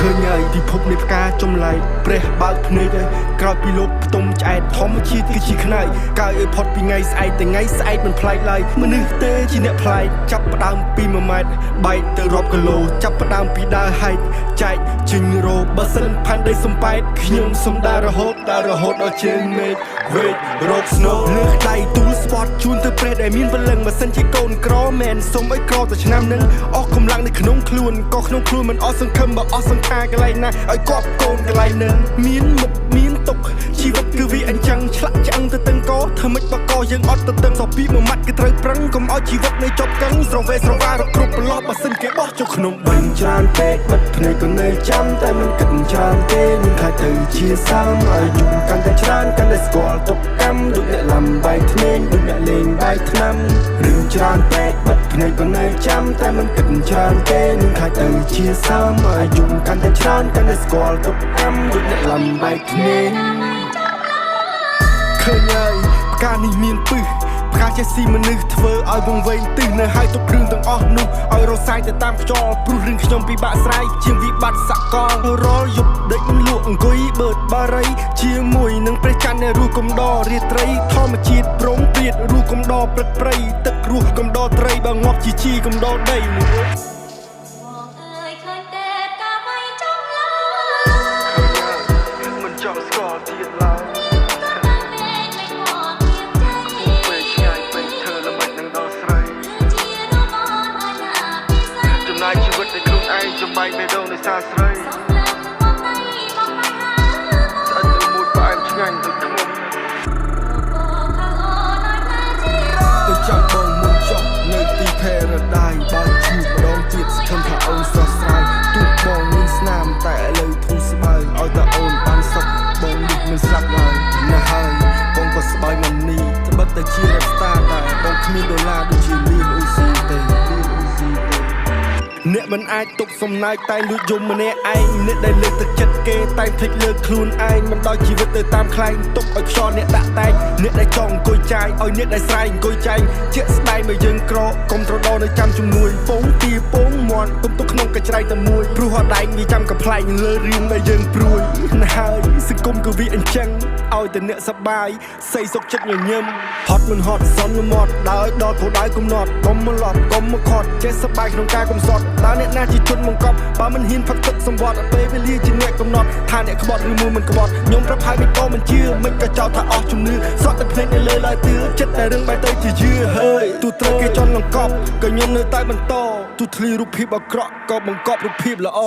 ឃើញហើយពិភពនៃផ្កាចំឡៃព្រះបើកភ្នែកហើយក្រោយពីលោកផ្ទុំឆ្អែតធម្មជាតិគឺជាខ្នាយកាយឲ្យផុតពីថ្ងៃស្អែកតែថ្ងៃស្អែកមិនប្លែកឡើយមនុស្សទេជាអ្នកប្លែកចាប់ផ្ដើមពី1ម៉ែត្របែកទៅរាប់គីឡូចាប់ផ្ដើមពីដើរហែកចែកជិញរោបើសិនផាន់ដីសំបែតខ្ញុំសំដារហូតដល់ជើងមេឃវេករោគ snow លើកដៃទូល spot ជូនទៅព្រះដែលមានពលឹងបើសិនជាកូនក្រមែនសុំឲ្យក្រទៅឆ្នាំនឹងអស់កម្លាំងនៅក្នុងខ្លួនក៏ក្នុងខ្លួនមិនអស់សង្ឃឹមបើអស់សង្ខារកន្លែងណាឲ្យគាត់កូនកន្លែងនឹងមានមុខមានទុកជីវិតគឺវាអញ្ចឹងឆ្លាក់ឆ្អឹងទៅតឹងកធ្វើម៉េចបកយើងអត់ទៅតឹងសោះពីមួយម៉ាត់គឺត្រូវប្រឹងកុំឲ្យជីវិតនៅចប់កឹងស្រវេស្រវារកគ្រប់ប្រឡប់បើសិនគេបោះចូលក្នុងបឹងច្រើនពេកបិទភ្នែកក៏នៅចាំតែមិនគិតច្រើនទេនឹងខ្លាចទៅជាសាមឲ្យយំកាន់តែច្រើនកាន់តែស្គាល់ទុកកម្មដូចអ្នកលំបាយធ្នេញដូចអ្នកលេងបាយថ្នាំរឿងច្រើនពេកបិទភ្នែកក៏នៅចាំតែមិនគិតច្រើនទេនឹងខ្លាចទៅជាសាមឲ្យយំកាន់តែច្រើនកាន់តែស្គាល់ទុកកម្មដូចអ្នកលំបាយធ្នេញឃើញហើយផ្កានេះមានពឹសផ្កាចេះស៊ីមនុស្សធ្វើឲ្យវង្វេងទិសនៅហើយទុកគ្រឿងទាំងអស់នោះឲ្យរសាយទៅតាមខ្យល់ព្រោះរឿងខ្ញុំពិបាកស្រ័យជាងវិបត្តិសកលរាល់យប់ដេកលក់អង្គុយបឺតបារីជាមួយនឹងព្រះច័ន្ទនៃរូកំដររាត្រីធម្មជាតិព្រមព្រៀតរូកំដរព្រឹកព្រៃទឹករស់កំដរត្រីបើងាប់ជាជីកំដរដីមិនចង់ស្គាល់ទៀតឡើយជីវិតនៃខ្លួនឯងចំបែកបេះដូងនៃសាស្រីស្អិតទៅមួយផ្អែមឆ្ងាញ់ដូចខ្ញុំទៅចាំបងមួយចុះនៅទី Paradise បើជួបម្ដងទៀតស្ថិតថាអូនស្រស់ស្រាយទូកបងមានស្នាមតែឥឡូវធូរស្បើយឲ្យតែអូនបានសុខបងនេះមិនស្លាប់ឡើយណាហើយបងក៏ស្បើយមិននេះត្បិតតែជា rap star តែបងគ្មានដុល្លារដូចជាលីលអ៊ូស៊ីទេអ្នកមិនអាចទុកសំណាយតែលួចយំម្នាក់ឯងអ្នកដែលលើកទឹកចិត្តគេតែភ្លេចលើកខ្លួនឯងមិនដល់ជីវិតទៅតាមខ្លែងទុកឲ្យខ្យល់អ្នកដាក់តែងអ្នកដែលចង់អង្គុយចាយឲ្យអ្នកដែលស្រែកអង្គុយចែងជាក់ស្ដែងបើយើងក្រកុំត្រដោនៅចាំជំនួយពងទីពងមាត់ទុំទុកក្នុងកញ្ច្រៃតែមួយព្រោះហត់ដែងវាចាំកំ ប្លែកលើរឿងដែលយើងព្រួយណាហើយសង្គមគឺវាអញ្ចឹងឲ្យតែអ្នកសប្បាយសេសុខចិត្តញញឹមហត់មិនហត់សន្មត់ដើរដល់គោលដៅកំណត់កុំមកឡប់កុំមកខត់ចេះសប្បាយក្នុងការកំសត់តើអ្នកណាជាជនបង្កប់បើមិនហ៊ានផឹកទឹកសម្បត្តិពេលវេលាជាអ្នកកំណត់ថាអ្នកក្បត់ឬមួយមិនក្បត់ខ្ញុំប្រាប់ហើយមិនក៏មិនជឿមិនក៏ចោទថាអស់ជំនឿសក់តែភ្លេចនៅលើឡើយទឿចិត្តតែរឿងបែបទៅជាយឺហើយទូត្រូវគេចន់លង្កប់ក៏ខ្ញុំនៅតែបន្តទូធ្លីរូបភាពអាក្រក់ក៏បង្កប់រូបភាពល្អ